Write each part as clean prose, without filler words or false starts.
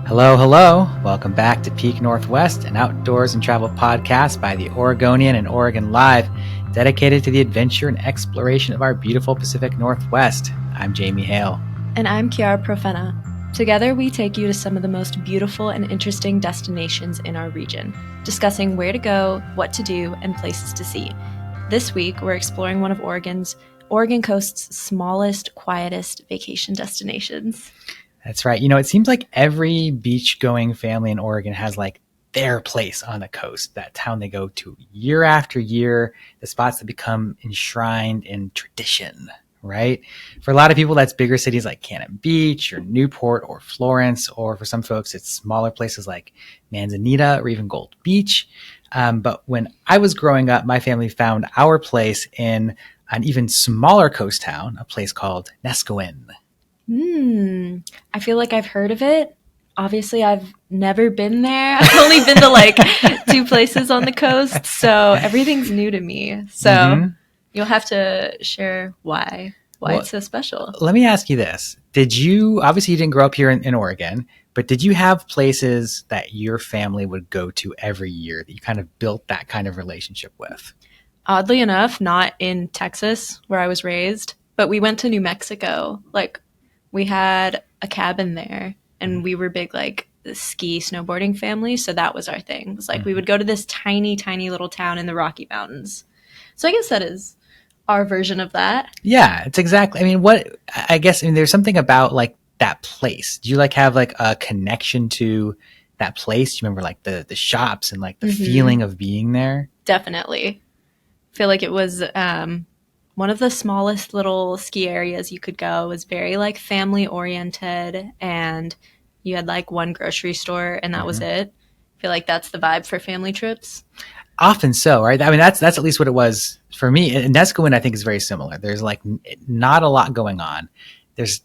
Hello, hello. Welcome back to Peak Northwest, an outdoors and travel podcast by the Oregonian and Oregon Live, dedicated to the adventure and exploration of our beautiful Pacific Northwest. I'm Jamie Hale. And I'm Chiara Profena. Together, we take you to some of the most beautiful and interesting destinations in our region, discussing where to go, what to do, and places to see. This week, we're exploring one of Oregon coast's smallest, quietest vacation destinations. That's right. You know, it seems like every beach-going family in Oregon has like their place on the coast, that town they go to year after year, the spots that become enshrined in tradition, right? For a lot of people, that's bigger cities like Cannon Beach or Newport or Florence, or for some folks, it's smaller places like Manzanita or even Gold Beach. But when I was growing up, my family found our place in an even smaller coast town, a place called Neskowin. I feel like I've heard of it. Obviously, I've never been there. I've only been to like 2 places on the coast, so everything's new to me. So You'll have to share why it's so special. Let me ask you this. Obviously you didn't grow up here in Oregon, but did you have places that your family would go to every year that you kind of built that kind of relationship with? Oddly enough, not in Texas where I was raised, but we went to New Mexico. Like, we had a cabin there, and we were big, like, ski snowboarding family, so that was our thing. It was like we would go to this tiny, tiny little town in the Rocky Mountains. So I guess that is our version of that. Yeah, it's exactly. There's something about like that place. Do you like have like a connection to that place? Do you remember like the shops and like the feeling of being there? Definitely. I feel like it was one of the smallest little ski areas you could go. It was very like family oriented, and you had like one grocery store and that was it. I feel like that's the vibe for family trips. Often so, right? I mean, that's at least what it was for me. And Neskowin, I think, is very similar. There's like not a lot going on. There's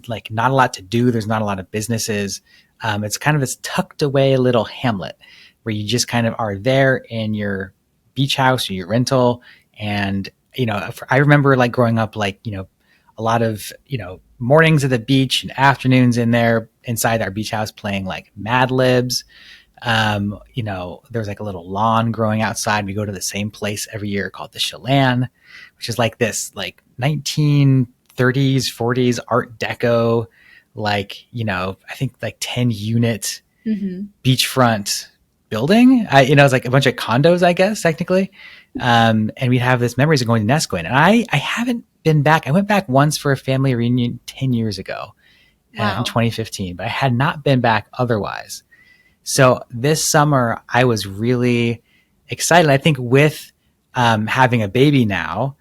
like not a lot to do. There's not a lot of businesses. It's kind of this tucked away little hamlet where you just kind of are there in your beach house or your rental. And, you know, I remember like growing up, like, you know, a lot of, you know, mornings at the beach and afternoons in there inside our beach house playing like Mad Libs. You know, there's like a little lawn growing outside. We go to the same place every year called the Chelan, which is like this like 1930s, 40s Art Deco, like, you know, I think like 10 unit beachfront building. It's like a bunch of condos, I guess, technically. And we have this memories of going to Neskowin. And I haven't been back. I went back once for a family reunion 10 years ago in 2015, but I had not been back otherwise. So this summer, I was really excited. I think with having a baby now,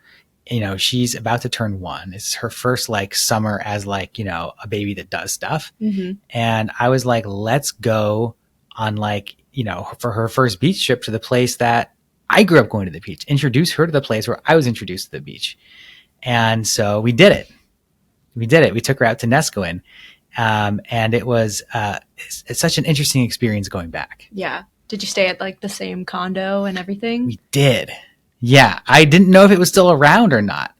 you know, she's about to turn 1. It's her first like summer as like, you know, a baby that does stuff. And I was like, let's go on like, you know, for her first beach trip to the place that I grew up going to the beach, introduce her to the place where I was introduced to the beach. And so we did it. We took her out to Neskowin. And it was it's such an interesting experience going back. Yeah. Did you stay at like the same condo and everything? We did. Yeah. I didn't know if it was still around or not,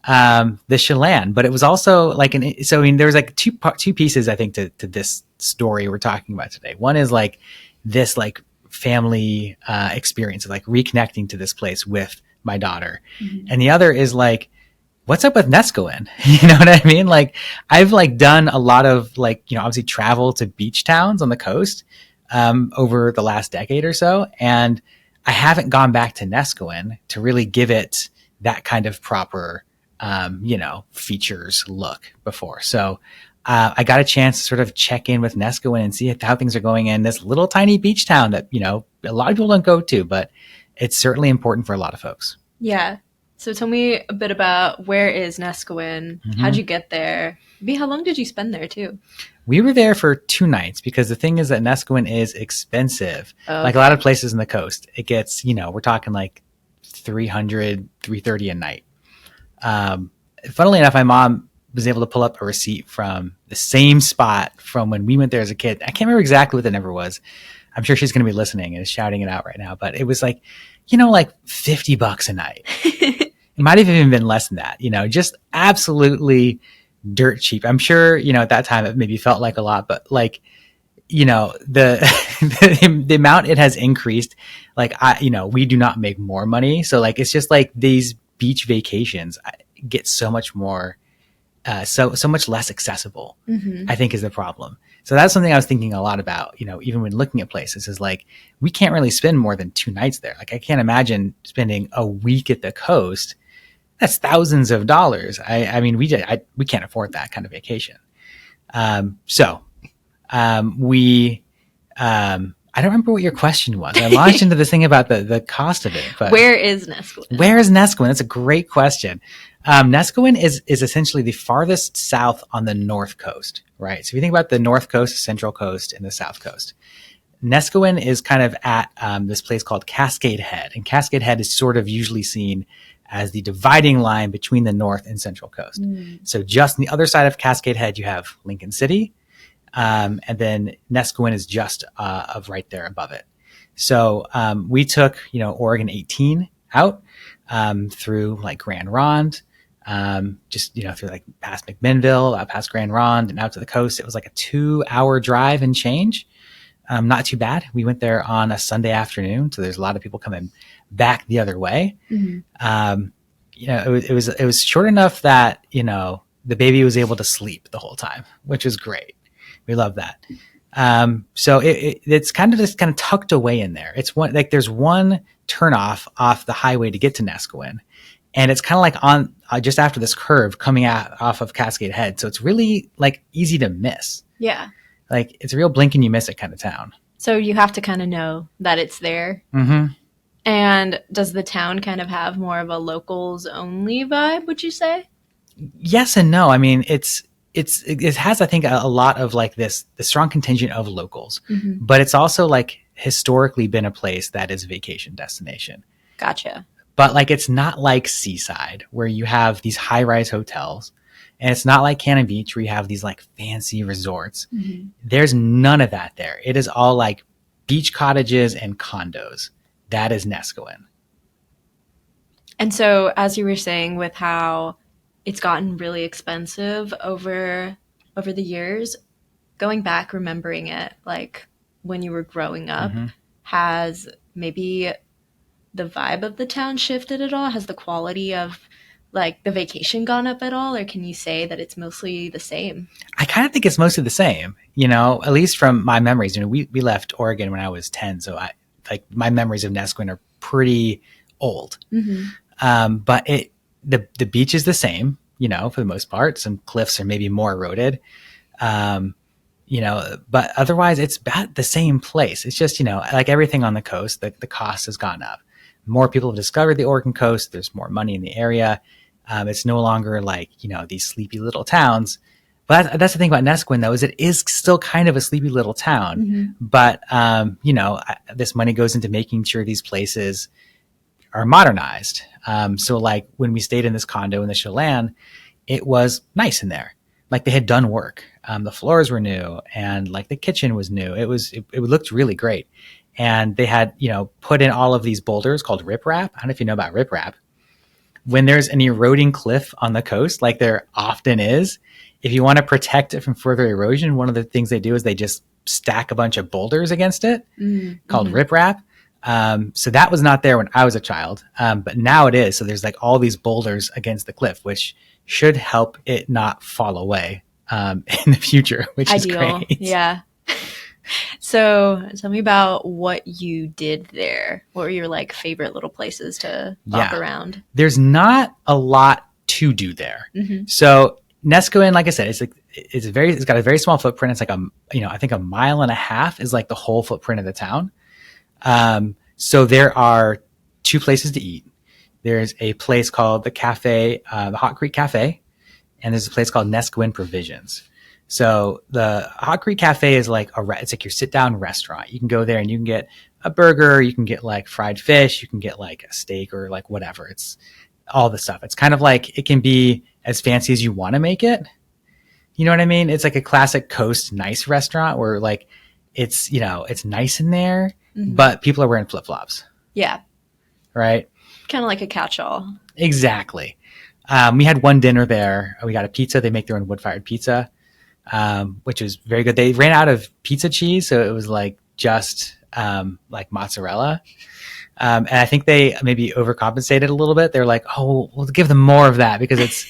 the Chelan, but it was also like there was like two pieces, I think, to this story we're talking about today. One is like this like family experience of like reconnecting to this place with my daughter. And the other is like, what's up with Neskowin? You know what I mean? Like, I've like done a lot of like, you know, obviously travel to beach towns on the coast over the last decade or so. And I haven't gone back to Neskowin to really give it that kind of proper, you know, features look before. So I got a chance to sort of check in with Neskowin and see how things are going in this little tiny beach town that, you know, a lot of people don't go to, but it's certainly important for a lot of folks. Yeah. So tell me a bit about where is Neskowin? How'd you get there? Maybe how long did you spend there too? We were there for 2 nights because the thing is that Neskowin is expensive. Okay. Like a lot of places in the coast, it gets, you know, we're talking like $300, $330 a night. Funnily enough, my mom was able to pull up a receipt from the same spot from when we went there as a kid. I can't remember exactly what the number was. I'm sure she's going to be listening and is shouting it out right now, but it was like, you know, like $50 a night. It might have even been less than that, you know, just absolutely dirt cheap. I'm sure, you know, at that time it maybe felt like a lot, but like the the amount it has increased, like we do not make more money. So like, it's just like these beach vacations get so much more, so much less accessible, Mm-hmm. I think is the problem. So that's something I was thinking a lot about, even when looking at places is like, we can't really spend more than 2 nights there. Like I can't imagine spending a week at the coast. That's thousands of dollars. I mean, we can't afford that kind of vacation. We I don't remember what your question was. I launched into this thing about the cost of it, but Where is Neskowin? where is Neskowin? That's a great question. Neskowin is essentially the farthest south on the north coast, right? So if you think about the north coast, central coast, and the south coast, Neskowin is kind of at this place called Cascade Head, and Cascade Head is sort of usually seen as the dividing line between the north and central coast. So just on the other side of Cascade Head, you have Lincoln City, and then Neskowin is just of right there above it. So we took Oregon 18 out through like Grand Ronde, just through like past McMinnville, out past Grand Ronde, and out to the coast. It was like a 2-hour drive and change. Not too bad. We went there on a Sunday afternoon, so there's a lot of people coming back the other way. Mm-hmm. It was short enough that the baby was able to sleep the whole time, which was great. We love that. So it's kind of tucked away in there. It's there's one turnoff off the highway to get to Neskowin, and it's kind of like on just after this curve coming out off of Cascade Head. So it's really like easy to miss. Yeah. Like it's a real blink and you miss it kind of town. So you have to kind of know that it's there. Mm-hmm. And does the town kind of have more of a locals only vibe, would you say? Yes and no. I mean, it has, I think, a lot of like the strong contingent of locals, but it's also like historically been a place that is a vacation destination. Gotcha. But like, it's not like Seaside where you have these high rise hotels, and it's not like Cannon Beach where you have these like fancy resorts. Mm-hmm. There's none of that there. It is all like beach cottages and condos. That is Neskowin. And so, as you were saying, with how it's gotten really expensive over the years, going back, remembering it, like when you were growing up, has maybe the vibe of the town shifted at all? Has the quality of like the vacation gone up at all, or can you say that it's mostly the same? I kind of think it's mostly the same, at least from my memories. We left Oregon when I was 10, so my memories of Neskowin are pretty old. But the beach is the same, for the most part. Some cliffs are maybe more eroded, but otherwise it's about the same place. It's just, like everything on the coast, the cost has gone up. More people have discovered the Oregon coast. There's more money in the area. It's no longer like, these sleepy little towns. But that's the thing about Neskowin, though, is it is still kind of a sleepy little town. But, this money goes into making sure these places are modernized. So like when we stayed in this condo in the Chelan, it was nice in there. Like they had done work. The floors were new and like the kitchen was new. It looked really great. And they had, put in all of these boulders called riprap. I don't know if you know about riprap. When there's an eroding cliff on the coast, like there often is, if you want to protect it from further erosion, one of the things they do is they just stack a bunch of boulders against it called riprap. So that was not there when I was a child, but now it is. So there's like all these boulders against the cliff, which should help it not fall away in the future, which Ideal. is great. Yeah. So tell me about what you did there. What were your like favorite little places to walk around? There's not a lot to do there. So Neskowin, like I said, it's got a very small footprint. It's like I think 1.5 miles is like the whole footprint of the town. So there are 2 places to eat. There's a place called the Cafe, the Hot Creek Cafe, and there's a place called Neskowin Provisions. So the Hot Creek Cafe is like it's like your sit down restaurant. You can go there and you can get a burger, you can get like fried fish, you can get like a steak or like whatever. It's all the stuff. It's kind of like, it can be as fancy as you want to make it. You know what I mean? It's like a classic coast nice restaurant where like it's, it's nice in there, but people are wearing flip-flops. Yeah. Right? Kind of like a catch-all. Exactly. We had one dinner there. We got a pizza. They make their own wood-fired pizza. which was very good. They ran out of pizza cheese, so it was like just like mozzarella. And I think they maybe overcompensated a little bit. They're like, oh, we'll give them more of that because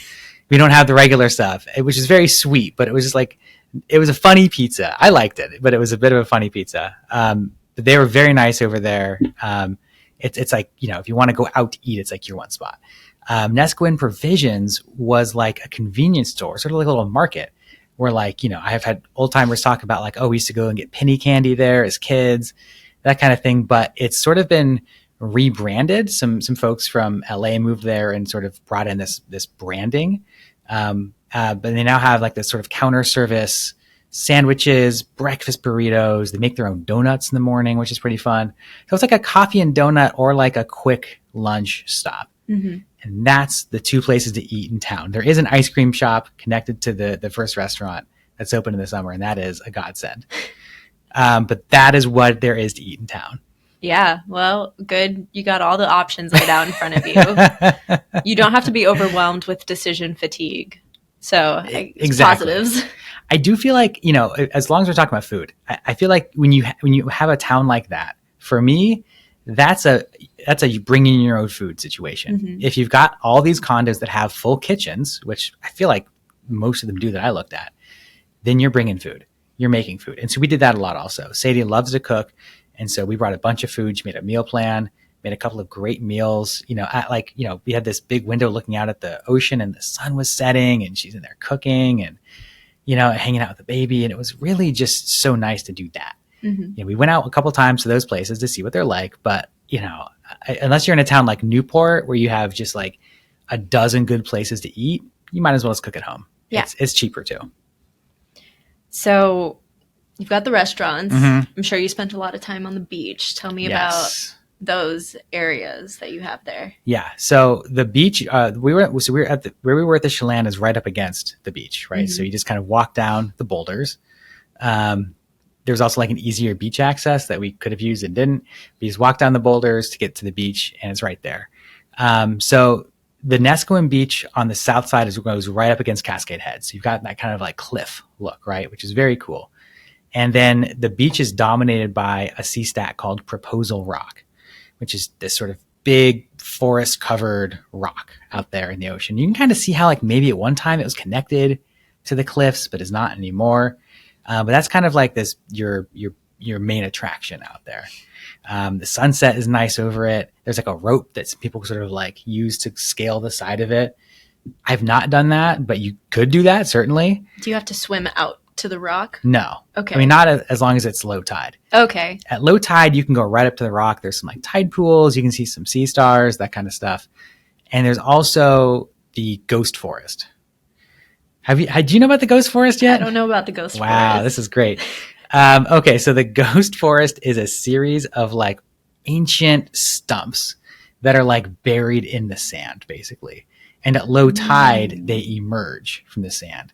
we don't have the regular stuff, which is very sweet, but it was just like, it was a funny pizza. I liked it, but it was a bit of a funny pizza. But they were very nice over there. It's like, if you want to go out to eat, it's like your one spot. Neskowin Provisions was like a convenience store, sort of like a little market where like, I have had old timers talk about like, oh, we used to go and get penny candy there as kids, that kind of thing. But it's sort of been rebranded. Some folks from LA moved there and sort of brought in this branding. But they now have like this sort of counter service sandwiches, breakfast burritos. They make their own donuts in the morning, which is pretty fun. So it's like a coffee and donut or like a quick lunch stop. Mm-hmm. And that's the two places to eat in town. There is an ice cream shop connected to the first restaurant that's open in the summer, and that is a godsend. But that is what there is to eat in town. Yeah, well, good. You got all the options laid out in front of you. You don't have to be overwhelmed with decision fatigue. So exactly. Positives. I do feel like, as long as we're talking about food, I feel like when you have a town like that, for me, that's a you bring in your own food situation. Mm-hmm. If you've got all these condos that have full kitchens, which I feel like most of them do that I looked at, then you're bringing food. You're making food. And so we did that a lot also. Sadie loves to cook. And so we brought a bunch of food. She made a meal plan, made a couple of great meals. We had this big window looking out at the ocean and the sun was setting and she's in there cooking and, hanging out with the baby. And it was really just so nice to do that. Mm-hmm. We went out a couple times to those places to see what they're like. But, unless you're in a town like Newport where you have just like a dozen good places to eat, you might as well just cook at home. Yeah. It's cheaper too. So you've got the restaurants. Mm-hmm. I'm sure you spent a lot of time on the beach. Tell me about those areas that you have there. Yeah. So the beach, we were at where we were at the Chelan is right up against the beach, right? Mm-hmm. So you just kind of walk down the boulders. There's also like an easier beach access that we could have used and didn't. We just walk down the boulders to get to the beach and it's right there. So the Neskowin Beach on the south side goes right up against Cascade Head. So you've got that kind of like cliff look, right? Which is very cool. And then the beach is dominated by a sea stack called Proposal Rock, which is this sort of big forest covered rock out there in the ocean. You can kind of see how like maybe at one time it was connected to the cliffs, but is not anymore. But that's kind of like this, your main attraction out there. The sunset is nice over it. There's like a rope that people sort of like use to scale the side of it. I've not done that, but you could do that certainly. Do you have to swim out to the rock? No. Okay. I mean, not as long as it's low tide. Okay. At low tide, you can go right up to the rock. There's some like tide pools. You can see some sea stars, that kind of stuff. And there's also the ghost forest. Do you know about the ghost forest yet? I don't know about the ghost forest. Wow, this is great. Okay, so the ghost forest is a series of like ancient stumps that are like buried in the sand, basically. And at low tide, they emerge from the sand.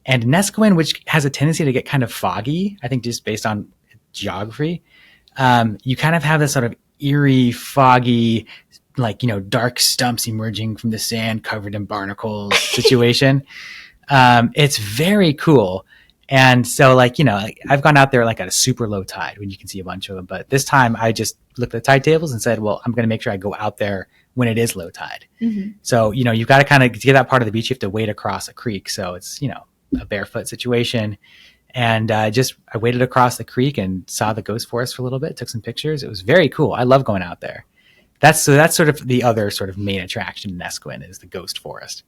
And Neskowin, which has a tendency to get kind of foggy, I think just based on geography, you kind of have this sort of eerie, foggy, like, dark stumps emerging from the sand covered in barnacles situation. It's very cool. And so like, I've gone out there like at a super low tide when you can see a bunch of them. But this time I just looked at the tide tables and said, well, I'm going to make sure I go out there when it is low tide. Mm-hmm. So, you've got to kind of, to get that part of the beach, you have to wade across a creek. So it's, a barefoot situation. And I waded across the creek and saw the ghost forest for a little bit, took some pictures. It was very cool. I love going out there. That's sort of the other sort of main attraction in Neskowin is the ghost forest.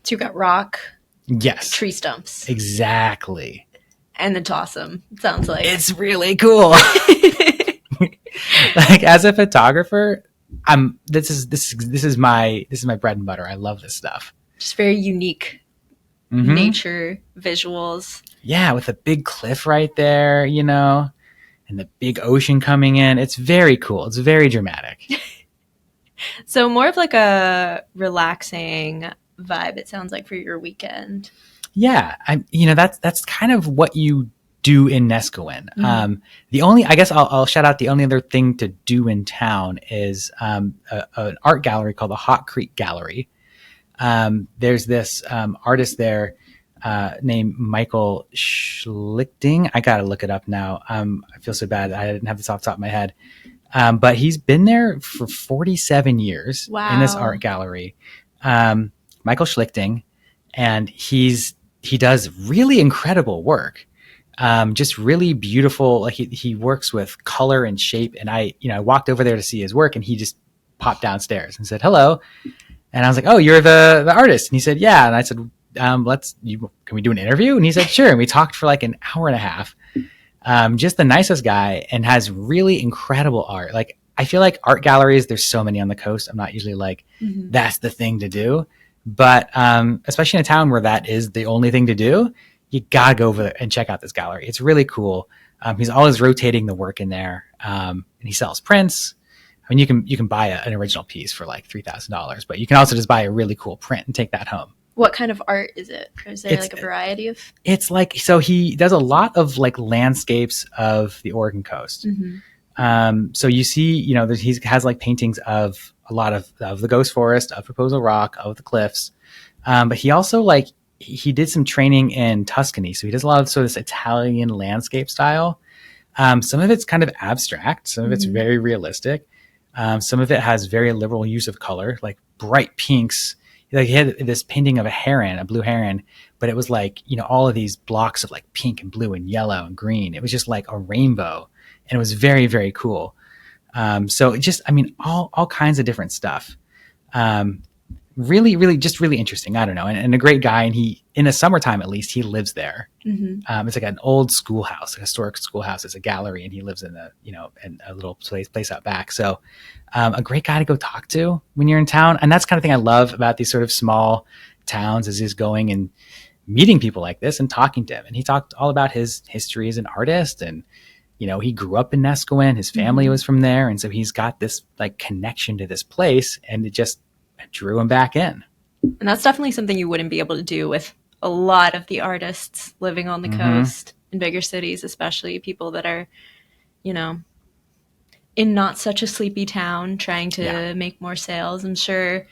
So you got rock. Yes. Tree stumps. Exactly. And it's awesome. It sounds like. It's really cool. Like as a photographer, this is my bread and butter. I love this stuff. Just very unique nature visuals. Yeah, with a big cliff right there, and the big ocean coming in. It's very cool. It's very dramatic. So more of like a relaxing vibe, it sounds like, for your weekend. Yeah, that's kind of what you do in Neskowin. Mm-hmm. I guess I'll shout out the only other thing to do in town is an art gallery called the Hot Creek Gallery. There's this artist there named Michael Schlichting. I got to look it up now. I feel so bad. I didn't have this off the top of my head. But he's been there for 47 years in this art gallery. Michael Schlichting, and he does really incredible work. Just really beautiful. Like he works with color and shape. And I walked over there to see his work, and he just popped downstairs and said, hello. And I was like, oh, you're the artist. And he said, yeah. And I said, can we do an interview? And he said, sure. And we talked for like an hour and a half. Just the nicest guy, and has really incredible art. Like, I feel like art galleries, there's so many on the coast. I'm not usually like, that's the thing to do. But especially in a town where that is the only thing to do, you gotta go over there and check out this gallery. It's really cool. He's always rotating the work in there. And he sells prints. I mean, you can buy an original piece for like $3,000, but you can also just buy a really cool print and take that home. What kind of art is it? Is there like a variety of? It's like, so he does a lot of like landscapes of the Oregon coast. So you see, he has like paintings of a lot of the Ghost Forest, of Proposal Rock, of the cliffs. But he also he did some training in Tuscany. So he does a lot of sort of this Italian landscape style. Some of it's kind of abstract. Some of it's very realistic. Some of it has very liberal use of color, like bright pinks. Like he had this painting of a blue heron, but it was like, all of these blocks of like pink and blue and yellow and green. It was just like a rainbow, and it was very, very cool. So just, I mean, all kinds of different stuff. Really, really, just really interesting. I don't know. And a great guy. And he, in the summertime, at least, he lives there. It's like an old schoolhouse, a historic schoolhouse. It's a gallery, and he lives in in a little place out back. So, a great guy to go talk to when you're in town. And that's the kind of thing I love about these sort of small towns, is just going and meeting people like this and talking to him. And he talked all about his history as an artist. And, he grew up in Neskowin. His family was from there. And so he's got this like connection to this place, and it just drew him back in. And that's definitely something you wouldn't be able to do with a lot of the artists living on the coast in bigger cities, especially people that are, in not such a sleepy town trying to make more sales. I'm sure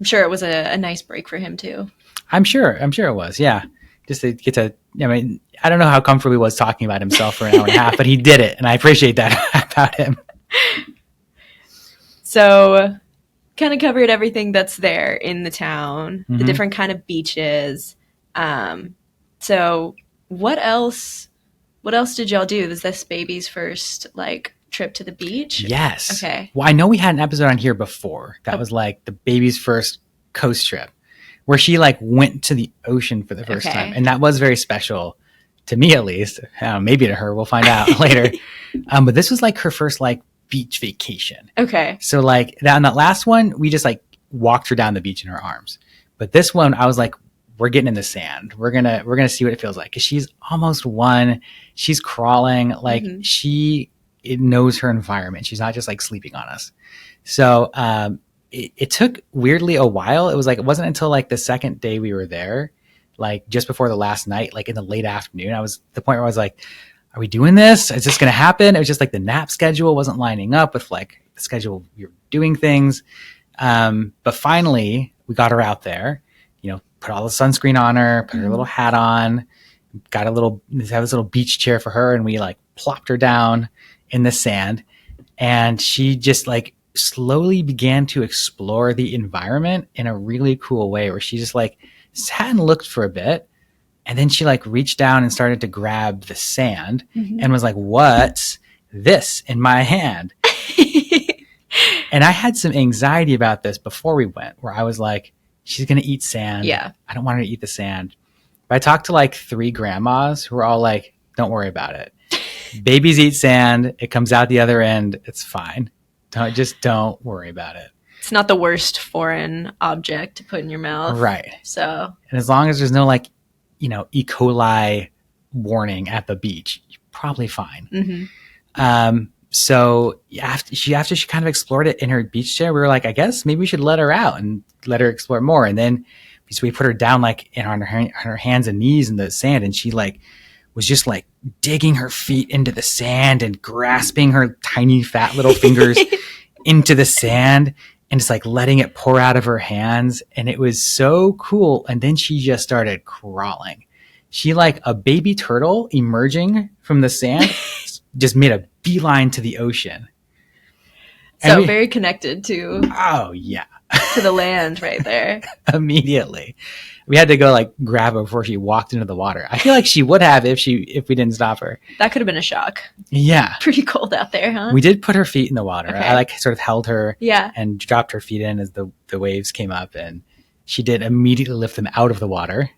it was a nice break for him too. I'm sure it was. Yeah. Just to get to, I don't know how comfortable he was talking about himself for an hour and a half, but he did it. And I appreciate that about him. So kind of covered everything that's there in the town, the different kind of beaches. So what else did y'all do? Was this baby's first trip to the beach? Yes. Okay. Well, I know we had an episode on here before that was like the baby's first coast trip, where she went to the ocean for the first time. And that was very special to me, at least. Maybe to her, we'll find out later. But this was her first beach vacation. Okay. So on that last one, we just walked her down the beach in her arms. But this one, I was like, we're getting in the sand. We're gonna see what it feels like. Cause she's almost one. She's crawling. It knows her environment. She's not just sleeping on us. So, it took weirdly a while. It wasn't until the second day we were there, just before the last night, in the late afternoon, I was the point where I was like, are we doing this? Is this going to happen? It was just the nap schedule wasn't lining up with the schedule we were doing things. But finally we got her out there, put all the sunscreen on her, put her little hat on, have this little beach chair for her. And we plopped her down in the sand, and she just slowly began to explore the environment in a really cool way, where she just sat and looked for a bit. And then she reached down and started to grab the sand and was like, what's this in my hand? And I had some anxiety about this before we went, where I was like, she's going to eat sand. Yeah. I don't want her to eat the sand. But I talked to 3 grandmas who were all like, don't worry about it. Babies eat sand. It comes out the other end. It's fine. Don't worry about it. It's not the worst foreign object to put in your mouth. Right. So. And as long as there's no E. coli warning at the beach, you're probably fine. So after she kind of explored it in her beach chair, we were like, I guess maybe we should let her out and let her explore more. And then so we put her down on her hands and knees in the sand, and she was just digging her feet into the sand and grasping her tiny fat little fingers into the sand. and just like letting it pour out of her hands. And it was so cool. And then she just started crawling. She, like a baby turtle emerging from the sand, just made a beeline to the ocean. So very connected to, oh yeah, to the land right there. Immediately. We had to go like grab her before she walked into the water. I feel like she would have if we didn't stop her. That could have been a shock. Yeah. Pretty cold out there, huh? We did put her feet in the water. Okay. I like sort of held her Yeah. and dropped her feet in as the waves came up, and she did immediately lift them out of the water.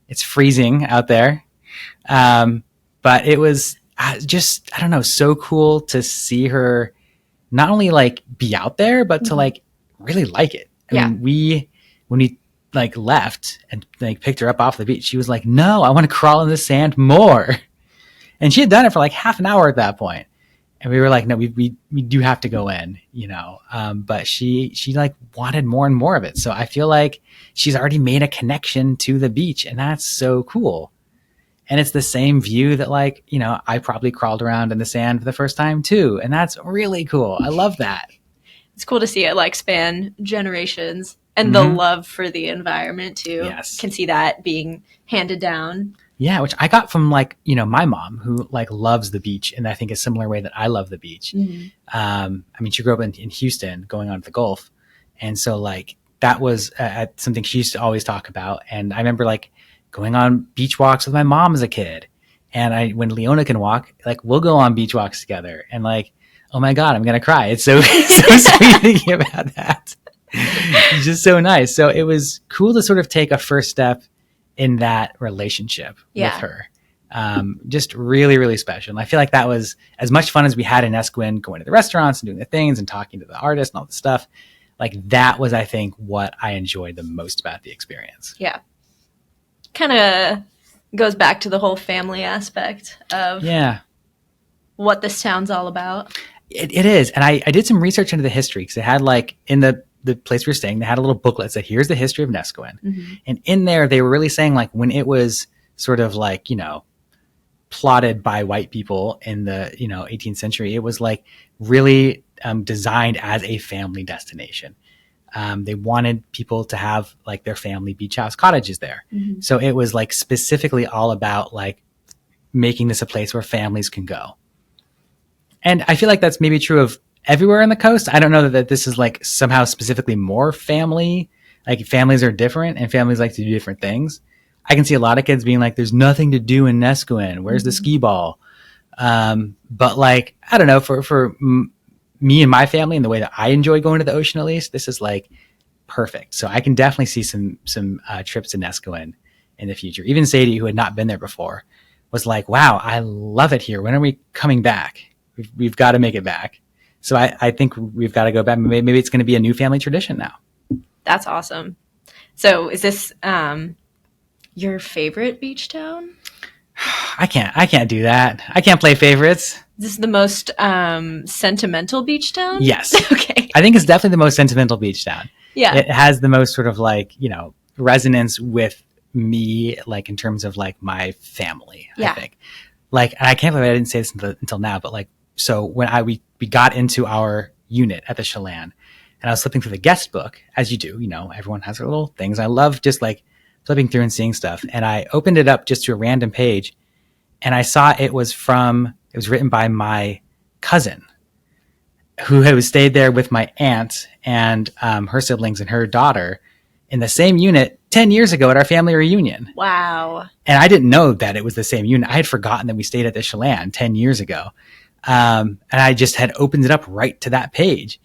It's freezing out there. But it was just, I don't know, so cool to see her not only like be out there, but to like really like it. I mean, when we like left and like picked her up off the beach, she was like, no, I want to crawl in the sand more. And she had done it for like half an hour at that point. And we were like, no, we do have to go in, you know? But she like wanted more and more of it. So I feel like she's already made a connection to the beach, and that's so cool. And it's the same view that, like, you know, I probably crawled around in the sand for the first time too. And that's really cool. I love that. It's cool to see it like span generations, and the love for the environment too. Yes. Can see that being handed down. Yeah, which I got from, like, you know, my mom, who like loves the beach, and I think a similar way that I love the beach. I mean, she grew up in Houston, going on to the Gulf, and so like that was something she used to always talk about. And I remember like going on beach walks with my mom as a kid, and when Leona can walk, like we'll go on beach walks together, and like, oh my God, I'm gonna cry. It's so sweet thinking about that. It's just so nice. So it was cool to sort of take a first step in that relationship with her. Just really, really special. And I feel like that was as much fun as we had in Neskowin, going to the restaurants and doing the things and talking to the artists and all the stuff. Like that was, I think, what I enjoyed the most about the experience. Yeah. Kind of goes back to the whole family aspect of what this town's all about. It is. And I did some research into the history, because it had like in the place we were staying, they had a little booklet that said, here's the history of Neskowin. And in there, they were really saying like when it was sort of like, you know, plotted by white people in the, you know, 18th century, it was like really designed as a family destination. They wanted people to have like their family beach house cottages there. So it was like specifically all about like making this a place where families can go. And I feel like that's maybe true of everywhere on the coast. I don't know that this is like somehow specifically more family. Like families are different, and families like to do different things. I can see a lot of kids being like, there's nothing to do in Neskowin. Where's the skee ball? But like, I don't know, for me and my family and the way that I enjoy going to the ocean, at least, this is like perfect. So I can definitely see some trips to Neskowin in the future. Even Sadie, who had not been there before, was like, wow, I love it here. When are we coming back? We've got to make it back. So I think we've got to go back. Maybe it's going to be a new family tradition now. That's awesome. So is this your favorite beach town? I can't do that. I can't play favorites. This is the most sentimental beach town? Yes. Okay. I think it's definitely the most sentimental beach town. Yeah. It has the most sort of like, you know, resonance with me, like in terms of like my family, I think. Like, and I can't believe I didn't say this until now, but like, so when we got into our unit at the Chelan, and I was flipping through the guest book, as you do, you know, everyone has their little things. I love just like flipping through and seeing stuff. And I opened it up just to a random page, and I saw it was written by my cousin, who had stayed there with my aunt and her siblings and her daughter in the same unit 10 years ago at our family reunion. Wow. And I didn't know that it was the same unit. I had forgotten that we stayed at the Chelan 10 years ago. And I just had opened it up right to that page.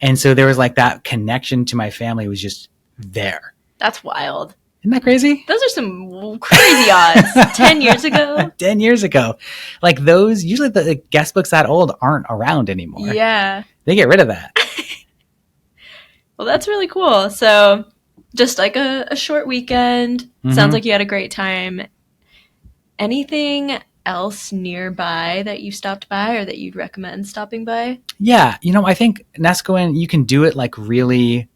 And so there was like that connection to my family was just there. That's wild. Isn't that crazy? Those are some crazy odds. 10 years ago? 10 years ago. Like those, usually the guest books that old aren't around anymore. Yeah. They get rid of that. Well, that's really cool. So just like a short weekend. Sounds like you had a great time. Anything else nearby that you stopped by or that you'd recommend stopping by? Yeah. You know, I think Neskowin, you can do it like really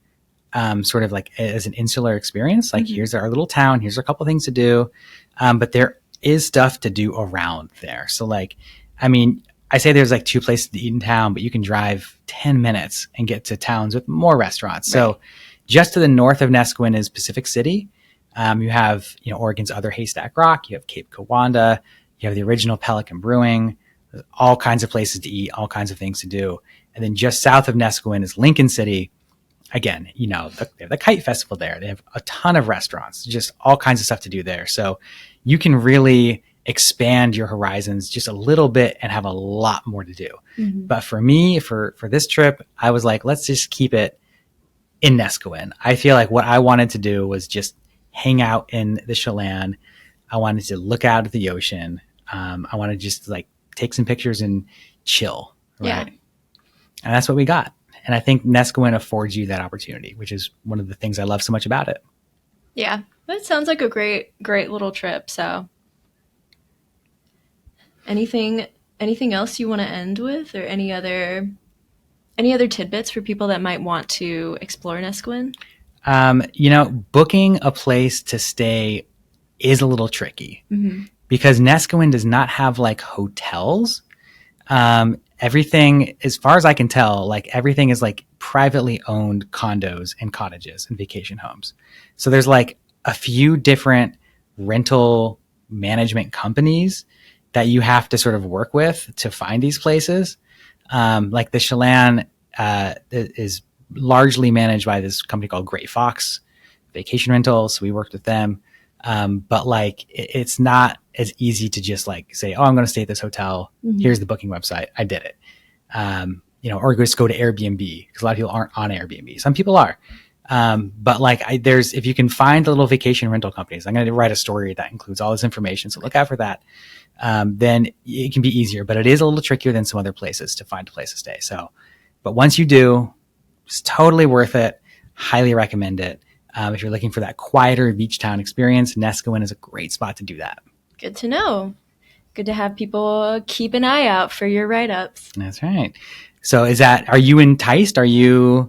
sort of like as an insular experience. Like here's our little town. Here's a couple things to do. But there is stuff to do around there. So like, I mean, I say there's like 2 places to eat in town, but you can drive 10 minutes and get to towns with more restaurants. Right. So just to the north of Neskowin is Pacific City. You have, Oregon's other Haystack Rock. You have Cape Kiwanda. You have the original Pelican Brewing. There's all kinds of places to eat, all kinds of things to do. And then just south of Neskowin is Lincoln City. Again, they have the Kite Festival there. They have a ton of restaurants, just all kinds of stuff to do there. So you can really expand your horizons just a little bit and have a lot more to do. Mm-hmm. But for me, for this trip, I was like, let's just keep it in Neskowin. I feel like what I wanted to do was just hang out in the Chelan. I wanted to look out at the ocean. I wanted to just like take some pictures and chill. Right? Yeah. And that's what we got. And I think Neskowin affords you that opportunity, which is one of the things I love so much about it. Yeah, that sounds like a great little trip. So anything else you want to end with, or any other tidbits for people that might want to explore Neskowin? Booking a place to stay is a little tricky because Neskowin does not have like hotels. Everything, as far as I can tell, like everything is like privately owned condos and cottages and vacation homes. So there's like a few different rental management companies that you have to sort of work with to find these places. Like the Chelan is largely managed by this company called Gray Fox Vacation Rentals. So we worked with them. But like, it's not as easy to just like say, oh, I'm going to stay at this hotel. Mm-hmm. Here's the booking website. I did it. Or just go to Airbnb, because a lot of people aren't on Airbnb. Some people are. But like if you can find the little vacation rental companies, I'm going to write a story that includes all this information. So look out for that. Then it can be easier, but it is a little trickier than some other places to find a place to stay. So, but once you do, it's totally worth it. Highly recommend it. If you're looking for that quieter beach town experience, Neskowin is a great spot to do that. Good to know. Good to have people keep an eye out for your write-ups. That's right. So are you enticed? Is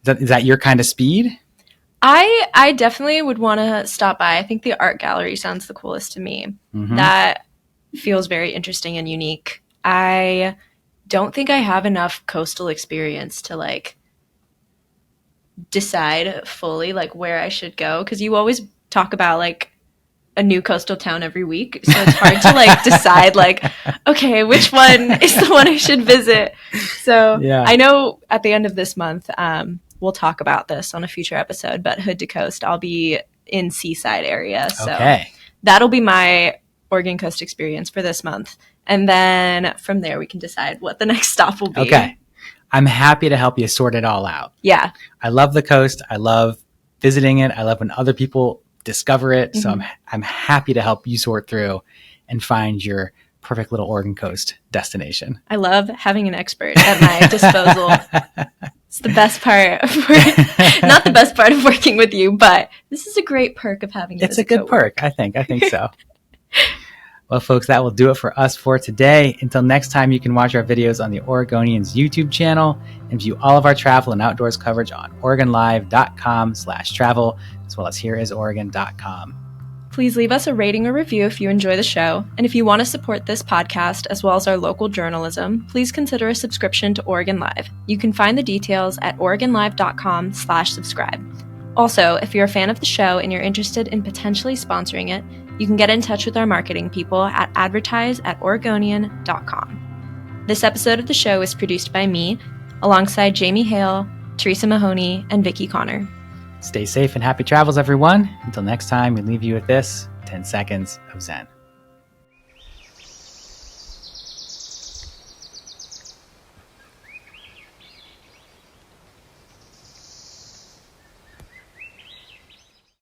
that your kind of speed? I definitely would want to stop by. I think the art gallery sounds the coolest to me. Mm-hmm. That feels very interesting and unique. I don't think I have enough coastal experience to like decide fully like where I should go, because you always talk about like a new coastal town every week, so it's hard to like decide like, okay, which one is the one I should visit. So yeah. I know at the end of this month, we'll talk about this on a future episode, but Hood to Coast, I'll be in Seaside area, so that'll be my Oregon coast experience for this month, and then from there we can decide what the next stop will be. Okay, I'm happy to help you sort it all out. Yeah, I love the coast. I love visiting it. I love when other people discover it. Mm-hmm. So I'm happy to help you sort through and find your perfect little Oregon coast destination. I love having an expert at my disposal. It's the best part of not the best part of working with you, but this is a great perk of having you. It's a good perk. I think so. Well, folks, that will do it for us for today. Until next time, you can watch our videos on the Oregonians YouTube channel and view all of our travel and outdoors coverage on OregonLive.com/travel, as well as HereIsOregon.com. Please leave us a rating or review if you enjoy the show. And if you want to support this podcast, as well as our local journalism, please consider a subscription to Oregon Live. You can find the details at OregonLive.com/subscribe. Also, if you're a fan of the show and you're interested in potentially sponsoring it, you can get in touch with our marketing people at advertise@oregonian.com. This episode of the show is produced by me, alongside Jamie Hale, Teresa Mahoney, and Vicky Connor. Stay safe and happy travels, everyone. Until next time, we leave you with this 10 seconds of Zen.